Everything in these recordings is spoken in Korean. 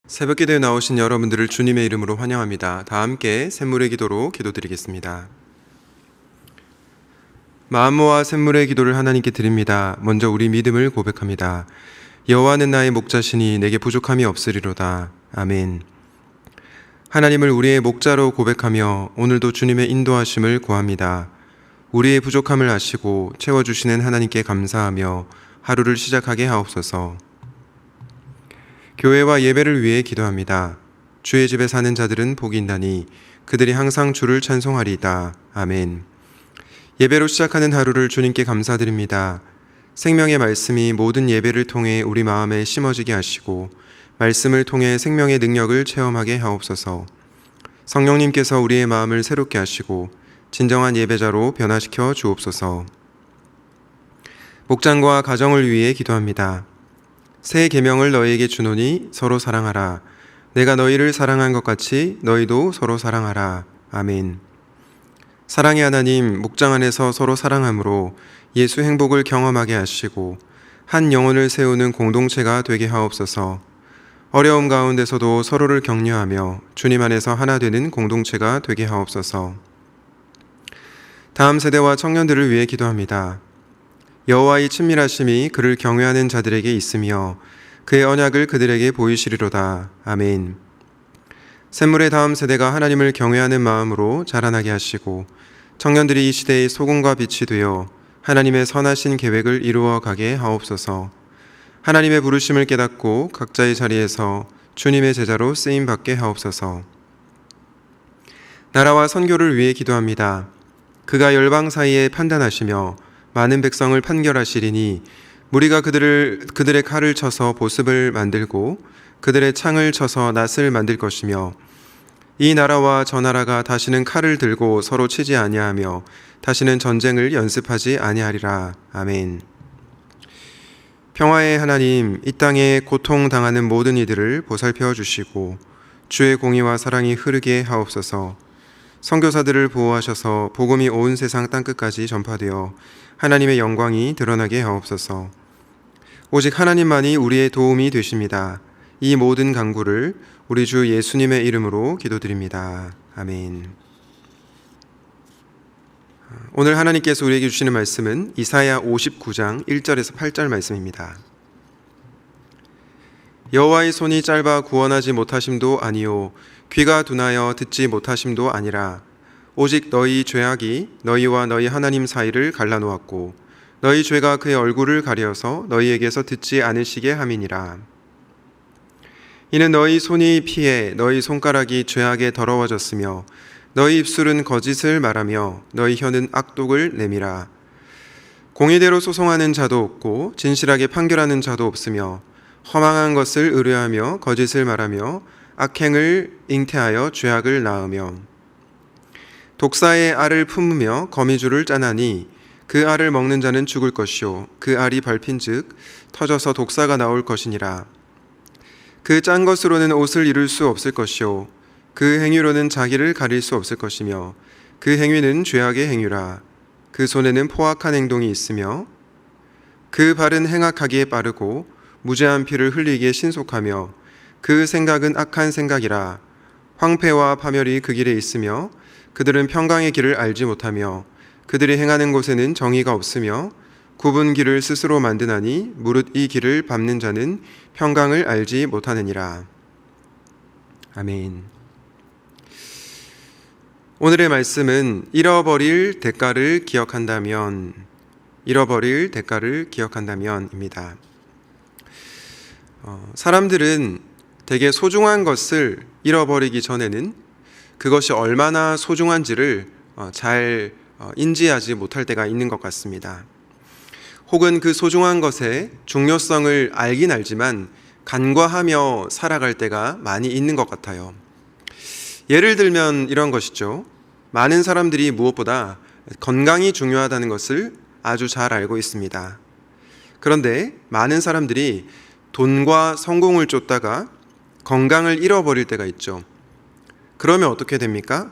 새벽 기도에 나오신 여러분들을 주님의 이름으로 환영합니다. 다 함께 샘물의 기도로 기도드리겠습니다. 마음 모아 샘물의 기도를 하나님께 드립니다. 먼저 우리 믿음을 고백합니다. 여호와는 나의 목자시니 내게 부족함이 없으리로다. 아멘. 하나님을 우리의 목자로 고백하며 오늘도 주님의 인도하심을 구합니다. 우리의 부족함을 아시고 채워주시는 하나님께 감사하며 하루를 시작하게 하옵소서. 교회와 예배를 위해 기도합니다. 주의 집에 사는 자들은 복이 있나니 그들이 항상 주를 찬송하리이다. 아멘. 예배로 시작하는 하루를 주님께 감사드립니다. 생명의 말씀이 모든 예배를 통해 우리 마음에 심어지게 하시고 말씀을 통해 생명의 능력을 체험하게 하옵소서. 성령님께서 우리의 마음을 새롭게 하시고 진정한 예배자로 변화시켜 주옵소서. 목장과 가정을 위해 기도합니다. 새 계명을 너희에게 주노니 서로 사랑하라. 내가 너희를 사랑한 것 같이 너희도 서로 사랑하라. 아멘. 사랑의 하나님, 목장 안에서 서로 사랑함으로 예수 행복을 경험하게 하시고 한 영혼을 세우는 공동체가 되게 하옵소서. 어려움 가운데서도 서로를 격려하며 주님 안에서 하나 되는 공동체가 되게 하옵소서. 다음 세대와 청년들을 위해 기도합니다. 여호와의 친밀하심이 그를 경외하는 자들에게 있으며 그의 언약을 그들에게 보이시리로다. 아멘. 샘물의 다음 세대가 하나님을 경외하는 마음으로 자라나게 하시고 청년들이 이 시대의 소금과 빛이 되어 하나님의 선하신 계획을 이루어 가게 하옵소서. 하나님의 부르심을 깨닫고 각자의 자리에서 주님의 제자로 쓰임받게 하옵소서. 나라와 선교를 위해 기도합니다. 그가 열방 사이에 판단하시며 많은 백성을 판결하시리니 무리가 그들의 칼을 쳐서 보습을 만들고 그들의 창을 쳐서 낫을 만들 것이며 이 나라와 저 나라가 다시는 칼을 들고 서로 치지 아니하며 다시는 전쟁을 연습하지 아니하리라. 아멘. 평화의 하나님, 이 땅에 고통당하는 모든 이들을 보살펴 주시고 주의 공의와 사랑이 흐르게 하옵소서. 선교사들을 보호하셔서 복음이 온 세상 땅끝까지 전파되어 하나님의 영광이 드러나게 하옵소서. 오직 하나님만이 우리의 도움이 되십니다. 이 모든 간구를 우리 주 예수님의 이름으로 기도드립니다. 아멘. 오늘 하나님께서 우리에게 주시는 말씀은 이사야 59장 1절에서 8절 말씀입니다. 여호와의 손이 짧아 구원하지 못하심도 아니요 귀가 둔하여 듣지 못하심도 아니라 오직 너희 죄악이 너희와 너희 하나님 사이를 갈라놓았고 너희 죄가 그의 얼굴을 가려서 너희에게서 듣지 않으시게 함이니라. 이는 너희 손이 피해 너희 손가락이 죄악에 더러워졌으며 너희 입술은 거짓을 말하며 너희 혀는 악독을 내밀어 공의대로 소송하는 자도 없고 진실하게 판결하는 자도 없으며 허망한 것을 의뢰하며 거짓을 말하며 악행을 잉태하여 죄악을 낳으며 독사의 알을 품으며 거미줄을 짜나니 그 알을 먹는 자는 죽을 것이요 그 알이 밟힌즉 터져서 독사가 나올 것이니라. 그 짠 것으로는 옷을 이룰 수 없을 것이요 그 행위로는 자기를 가릴 수 없을 것이며 그 행위는 죄악의 행위라. 그 손에는 포악한 행동이 있으며 그 발은 행악하기에 빠르고 무죄한 피를 흘리기에 신속하며 그 생각은 악한 생각이라. 황폐와 파멸이 그 길에 있으며 그들은 평강의 길을 알지 못하며 그들이 행하는 곳에는 정의가 없으며 굽은 길을 스스로 만드나니 무릇 이 길을 밟는 자는 평강을 알지 못하느니라. 아멘. 오늘의 말씀은 잃어버릴 대가를 기억한다면입니다. 사람들은 되게 소중한 것을 잃어버리기 전에는 그것이 얼마나 소중한지를 잘 인지하지 못할 때가 있는 것 같습니다. 혹은 그 소중한 것의 중요성을 알긴 알지만 간과하며 살아갈 때가 많이 있는 것 같아요. 예를 들면 이런 것이죠. 많은 사람들이 무엇보다 건강이 중요하다는 것을 아주 잘 알고 있습니다. 그런데 많은 사람들이 돈과 성공을 쫓다가 건강을 잃어버릴 때가 있죠. 그러면 어떻게 됩니까?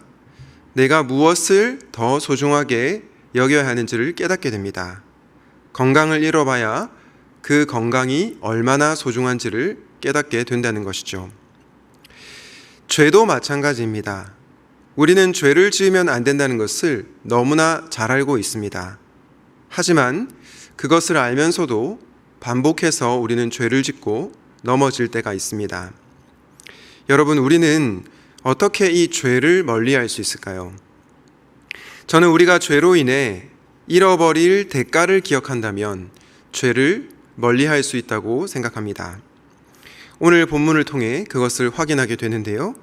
내가 무엇을 더 소중하게 여겨야 하는지를 깨닫게 됩니다. 건강을 잃어봐야 그 건강이 얼마나 소중한지를 깨닫게 된다는 것이죠. 죄도 마찬가지입니다. 우리는 죄를 지으면 안 된다는 것을 너무나 잘 알고 있습니다. 하지만 그것을 알면서도 반복해서 우리는 죄를 짓고 넘어질 때가 있습니다. 여러분, 우리는 어떻게 이 죄를 멀리할 수 있을까요? 저는 우리가 죄로 인해 잃어버릴 대가를 기억한다면 죄를 멀리할 수 있다고 생각합니다. 오늘 본문을 통해 그것을 확인하게 되는데요.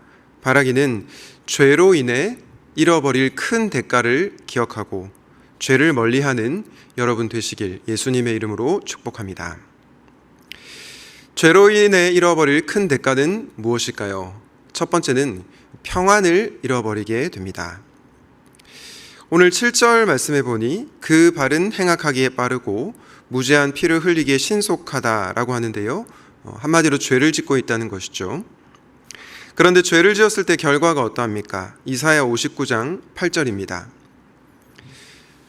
바라기는 죄로 인해 잃어버릴 큰 대가를 기억하고 죄를 멀리하는 여러분 되시길 예수님의 이름으로 축복합니다. 죄로 인해 잃어버릴 큰 대가는 무엇일까요? 첫 번째는 평안을 잃어버리게 됩니다. 오늘 7절 말씀해 보니 그 발은 행악하기에 빠르고 무죄한 피를 흘리기에 신속하다라고 하는데요. 한마디로 죄를 짓고 있다는 것이죠. 그런데 죄를 지었을 때 결과가 어떠합니까? 이사야 59장 8절입니다.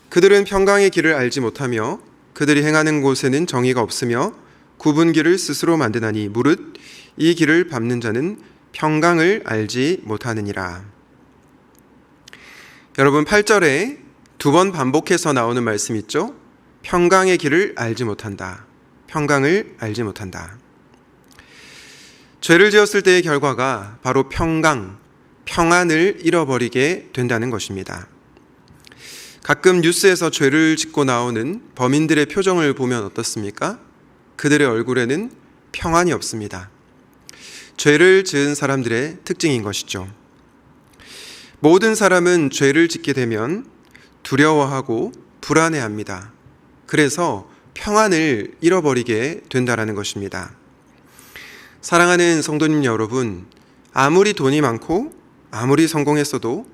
그들은 평강의 길을 알지 못하며 그들이 행하는 곳에는 정의가 없으며 굽은 길을 스스로 만드나니 무릇 이 길을 밟는 자는 평강을 알지 못하느니라. 여러분, 8절에 두 번 반복해서 나오는 말씀 있죠? 평강의 길을 알지 못한다. 평강을 알지 못한다. 죄를 지었을 때의 결과가 바로 평안을 잃어버리게 된다는 것입니다. 가끔 뉴스에서 죄를 짓고 나오는 범인들의 표정을 보면 어떻습니까? 그들의 얼굴에는 평안이 없습니다. 죄를 지은 사람들의 특징인 것이죠. 모든 사람은 죄를 짓게 되면 두려워하고 불안해합니다. 그래서 평안을 잃어버리게 된다는 것입니다. 사랑하는 성도님 여러분, 아무리 돈이 많고 아무리 성공했어도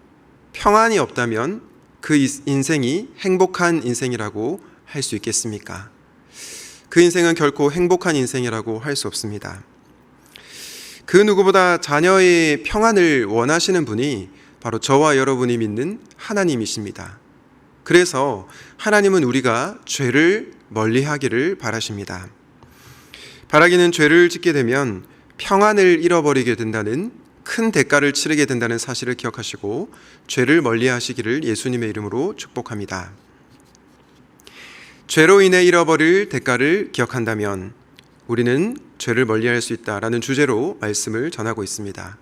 평안이 없다면 그 인생이 행복한 인생이라고 할 수 있겠습니까? 그 인생은 결코 행복한 인생이라고 할 수 없습니다. 그 누구보다 자녀의 평안을 원하시는 분이 바로 저와 여러분이 믿는 하나님이십니다. 그래서 하나님은 우리가 죄를 멀리하기를 바라십니다. 바라기는 죄를 짓게 되면 평안을 잃어버리게 된다는 큰 대가를 치르게 된다는 사실을 기억하시고 죄를 멀리하시기를 예수님의 이름으로 축복합니다. 죄로 인해 잃어버릴 대가를 기억한다면 우리는 죄를 멀리할 수 있다라는 주제로 말씀을 전하고 있습니다.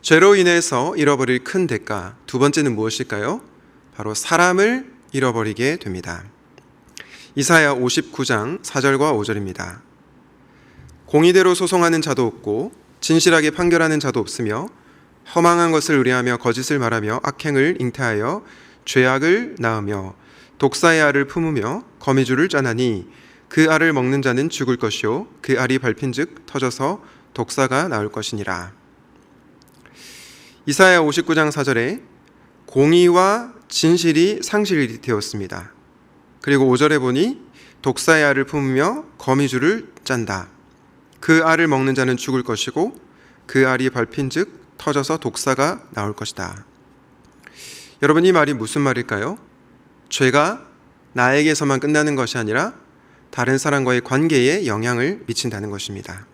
죄로 인해서 잃어버릴 큰 대가, 두 번째는 무엇일까요? 바로 사람을 잃어버리게 됩니다. 이사야 59장 4절과 5절입니다. 공의대로 소송하는 자도 없고 진실하게 판결하는 자도 없으며 허망한 것을 의뢰하며 거짓을 말하며 악행을 잉태하여 죄악을 낳으며 독사의 알을 품으며 거미줄을 짜나니 그 알을 먹는 자는 죽을 것이요 그 알이 밟힌즉 터져서 독사가 나올 것이니라. 이사야 59장 4절에 공의와 진실이 상실이 되었습니다. 그리고 5절에 보니 독사의 알을 품으며 거미줄을 짠다. 그 알을 먹는 자는 죽을 것이고 그 알이 밟힌즉 터져서 독사가 나올 것이다. 여러분, 이 말이 무슨 말일까요? 죄가 나에게서만 끝나는 것이 아니라 다른 사람과의 관계에 영향을 미친다는 것입니다.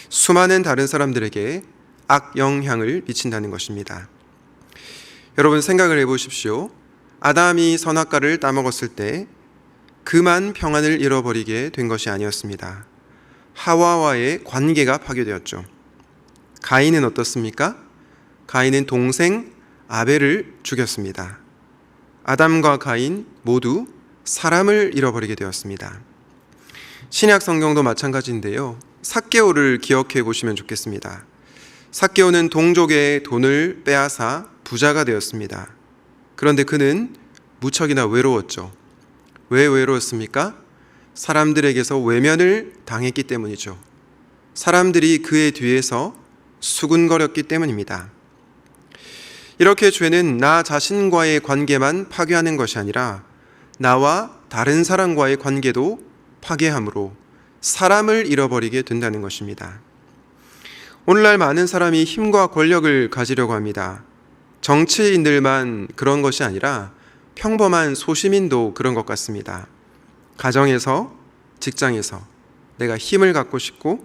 수많은 다른 사람들에게 악영향을 미친다는 것입니다. 여러분, 생각을 해보십시오. 아담이 선악과를 따먹었을 때 그만 평안을 잃어버리게 된 것이 아니었습니다. 하와와의 관계가 파괴되었죠. 가인은 어떻습니까? 가인은 동생 아벨을 죽였습니다. 아담과 가인 모두 사람을 잃어버리게 되었습니다. 신약 성경도 마찬가지인데요. 삭개오를 기억해 보시면 좋겠습니다. 삭개오는 동족의 돈을 빼앗아 부자가 되었습니다. 그런데 그는 무척이나 외로웠죠. 왜 외로웠습니까? 사람들에게서 외면을 당했기 때문이죠. 사람들이 그의 뒤에서 수군거렸기 때문입니다. 이렇게 죄는 나 자신과의 관계만 파괴하는 것이 아니라 나와 다른 사람과의 관계도 파괴함으로 사람을 잃어버리게 된다는 것입니다. 오늘날 많은 사람이 힘과 권력을 가지려고 합니다. 정치인들만 그런 것이 아니라 평범한 소시민도 그런 것 같습니다. 가정에서, 직장에서 내가 힘을 갖고 싶고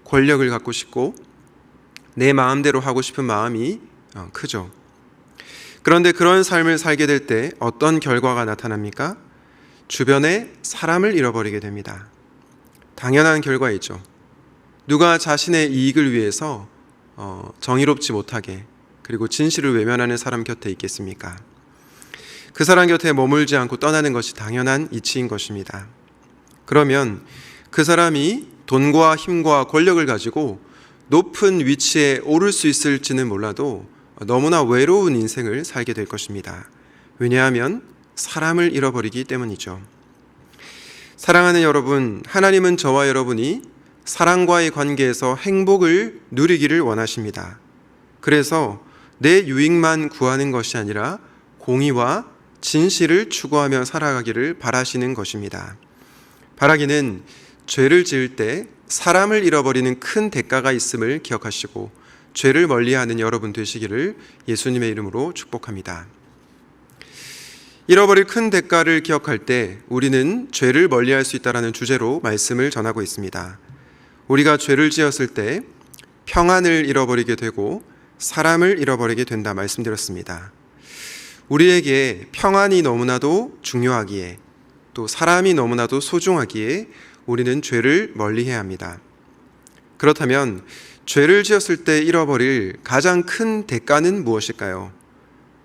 권력을 갖고 싶고 내 마음대로 하고 싶은 마음이 크죠. 그런데 그런 삶을 살게 될 때 어떤 결과가 나타납니까? 주변에 사람을 잃어버리게 됩니다. 당연한 결과이죠. 누가 자신의 이익을 위해서 정의롭지 못하게 그리고 진실을 외면하는 사람 곁에 있겠습니까? 그 사람 곁에 머물지 않고 떠나는 것이 당연한 이치인 것입니다. 그러면 그 사람이 돈과 힘과 권력을 가지고 높은 위치에 오를 수 있을지는 몰라도 너무나 외로운 인생을 살게 될 것입니다. 왜냐하면 사람을 잃어버리기 때문이죠. 사랑하는 여러분, 하나님은 저와 여러분이 사랑과의 관계에서 행복을 누리기를 원하십니다. 그래서 내 유익만 구하는 것이 아니라 공의와 진실을 추구하며 살아가기를 바라시는 것입니다. 바라기는 죄를 지을 때 사람을 잃어버리는 큰 대가가 있음을 기억하시고 죄를 멀리하는 여러분 되시기를 예수님의 이름으로 축복합니다. 잃어버릴 큰 대가를 기억할 때 우리는 죄를 멀리할 수 있다는 주제로 말씀을 전하고 있습니다. 우리가 죄를 지었을 때 평안을 잃어버리게 되고 사람을 잃어버리게 된다 말씀드렸습니다. 우리에게 평안이 너무나도 중요하기에 또 사람이 너무나도 소중하기에 우리는 죄를 멀리해야 합니다. 그렇다면 죄를 지었을 때 잃어버릴 가장 큰 대가는 무엇일까요?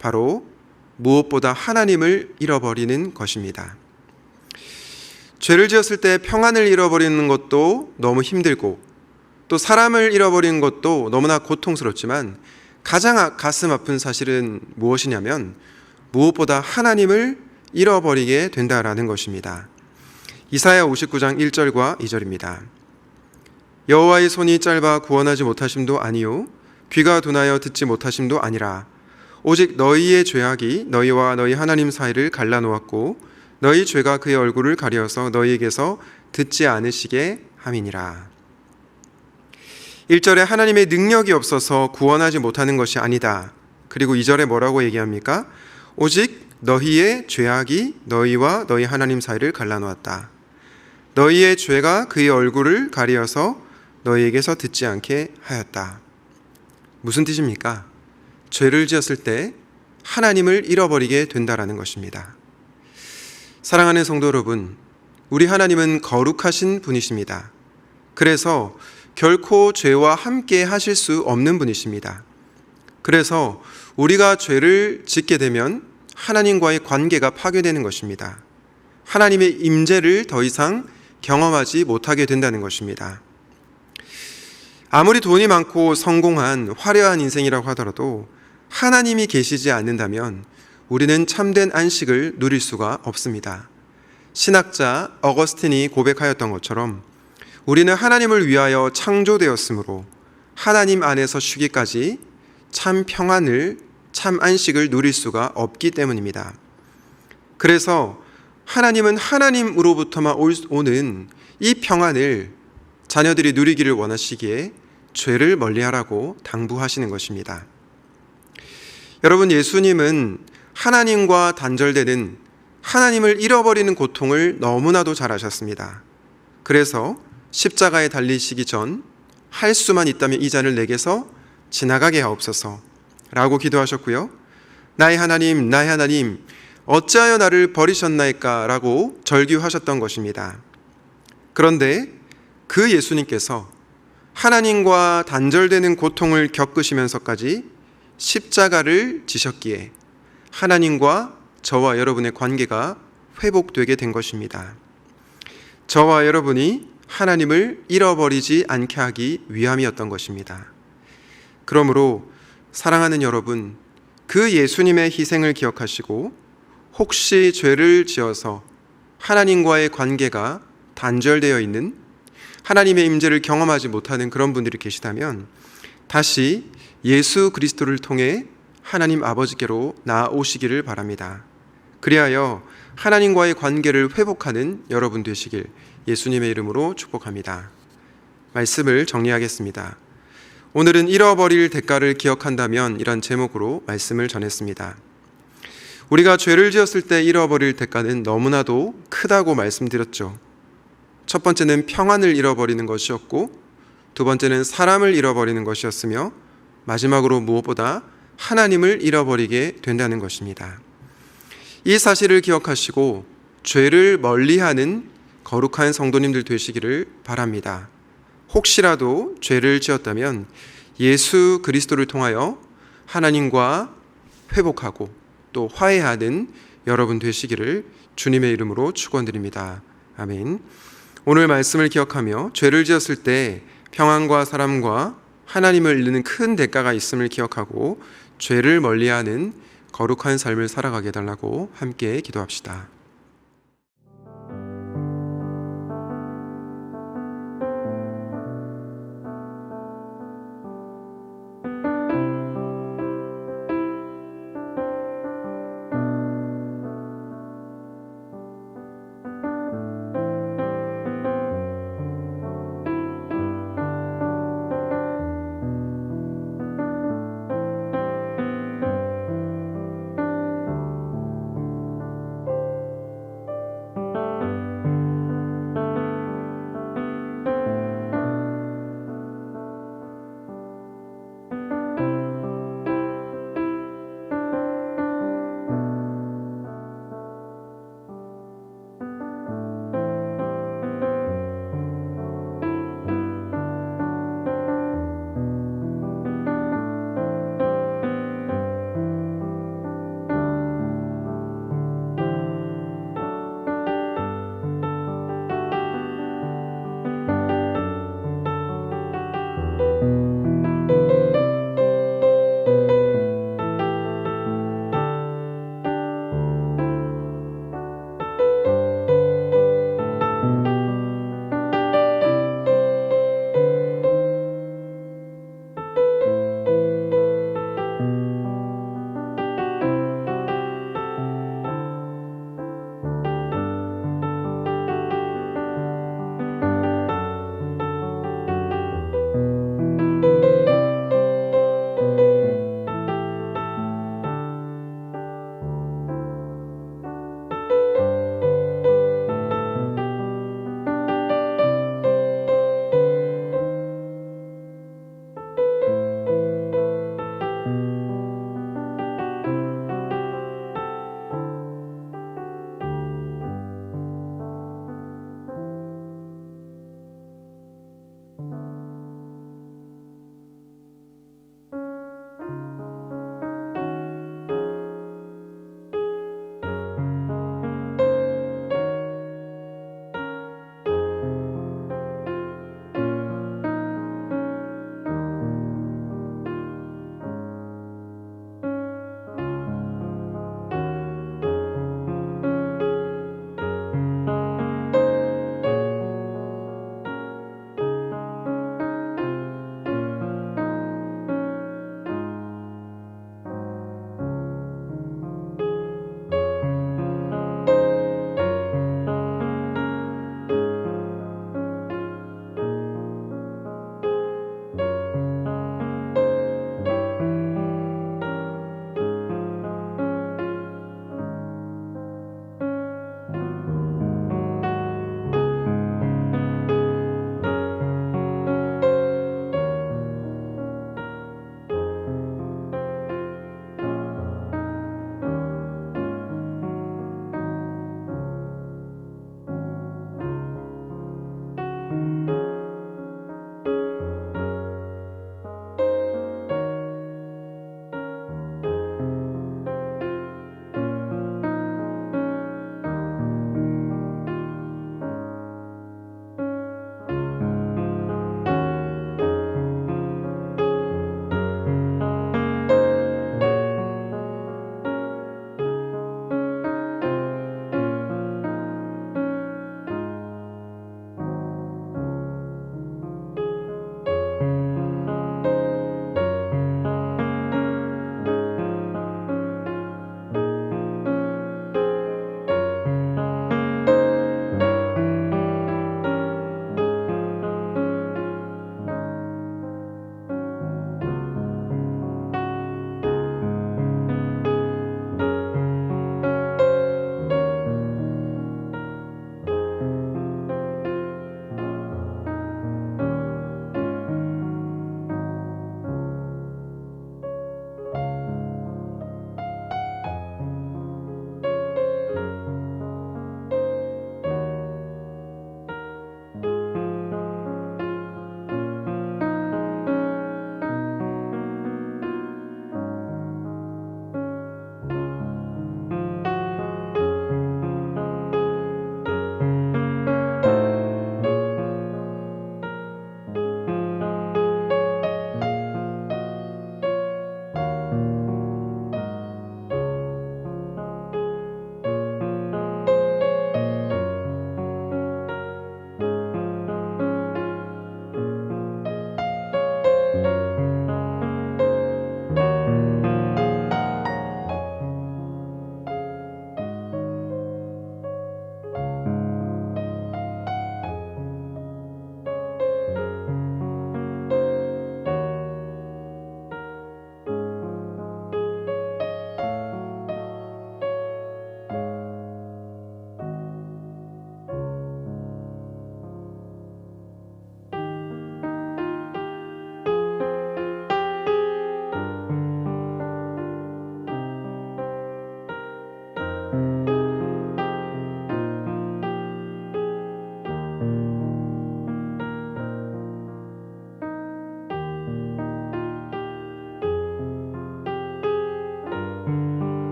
바로 무엇보다 하나님을 잃어버리는 것입니다. 죄를 지었을 때 평안을 잃어버리는 것도 너무 힘들고 또 사람을 잃어버리는 것도 너무나 고통스럽지만 가장 가슴 아픈 사실은 무엇이냐면 무엇보다 하나님을 잃어버리게 된다라는 것입니다. 이사야 59장 1절과 2절입니다. 여호와의 손이 짧아 구원하지 못하심도 아니요 귀가 둔하여 듣지 못하심도 아니라 오직 너희의 죄악이 너희와 너희 하나님 사이를 갈라놓았고 너희 죄가 그의 얼굴을 가려서 너희에게서 듣지 않으시게 함이니라. 1절에 하나님의 능력이 없어서 구원하지 못하는 것이 아니다. 그리고 2절에 뭐라고 얘기합니까? 오직 너희의 죄악이 너희와 너희 하나님 사이를 갈라놓았다. 너희의 죄가 그의 얼굴을 가리어서 너희에게서 듣지 않게 하였다. 무슨 뜻입니까? 죄를 지었을 때 하나님을 잃어버리게 된다라는 것입니다. 사랑하는 성도 여러분, 우리 하나님은 거룩하신 분이십니다. 그래서 결코 죄와 함께 하실 수 없는 분이십니다. 그래서 우리가 죄를 짓게 되면 하나님과의 관계가 파괴되는 것입니다. 하나님의 임재를 더 이상 경험하지 못하게 된다는 것입니다. 아무리 돈이 많고 성공한 화려한 인생이라고 하더라도 하나님이 계시지 않는다면 우리는 참된 안식을 누릴 수가 없습니다. 신학자 어거스틴이 고백하였던 것처럼 우리는 하나님을 위하여 창조되었으므로 하나님 안에서 쉬기까지 참 평안을, 참 안식을 누릴 수가 없기 때문입니다. 그래서 하나님은 하나님으로부터만 오는 이 평안을 자녀들이 누리기를 원하시기에 죄를 멀리하라고 당부하시는 것입니다. 여러분, 예수님은 하나님과 단절되는 하나님을 잃어버리는 고통을 너무나도 잘 아셨습니다. 그래서 십자가에 달리시기 전 할 수만 있다면 이 잔을 내게서 지나가게 하옵소서 라고 기도하셨고요. 나의 하나님, 나의 하나님, 어찌하여 나를 버리셨나이까 라고 절규하셨던 것입니다. 그런데 그 예수님께서 하나님과 단절되는 고통을 겪으시면서까지 십자가를 지셨기에 하나님과 저와 여러분의 관계가 회복되게 된 것입니다. 저와 여러분이 하나님을 잃어버리지 않게 하기 위함이었던 것입니다. 그러므로 사랑하는 여러분, 그 예수님의 희생을 기억하시고 혹시 죄를 지어서 하나님과의 관계가 단절되어 있는 하나님의 임재를 경험하지 못하는 그런 분들이 계시다면 다시 예수 그리스도를 통해 하나님 아버지께로 나아오시기를 바랍니다. 그리하여 하나님과의 관계를 회복하는 여러분 되시길 예수님의 이름으로 축복합니다. 말씀을 정리하겠습니다. 오늘은 잃어버릴 대가를 기억한다면 이란 제목으로 말씀을 전했습니다. 우리가 죄를 지었을 때 잃어버릴 대가는 너무나도 크다고 말씀드렸죠. 첫 번째는 평안을 잃어버리는 것이었고 두 번째는 사람을 잃어버리는 것이었으며 마지막으로 무엇보다 하나님을 잃어버리게 된다는 것입니다. 이 사실을 기억하시고 죄를 멀리하는 거룩한 성도님들 되시기를 바랍니다. 혹시라도 죄를 지었다면 예수 그리스도를 통하여 하나님과 회복하고 또 화해하는 여러분 되시기를 주님의 이름으로 축원드립니다. 아멘. 오늘 말씀을 기억하며 죄를 지었을 때 평안과 사람과 하나님을 잃는 큰 대가가 있음을 기억하고 죄를 멀리하는 거룩한 삶을 살아가게 해달라고 함께 기도합시다.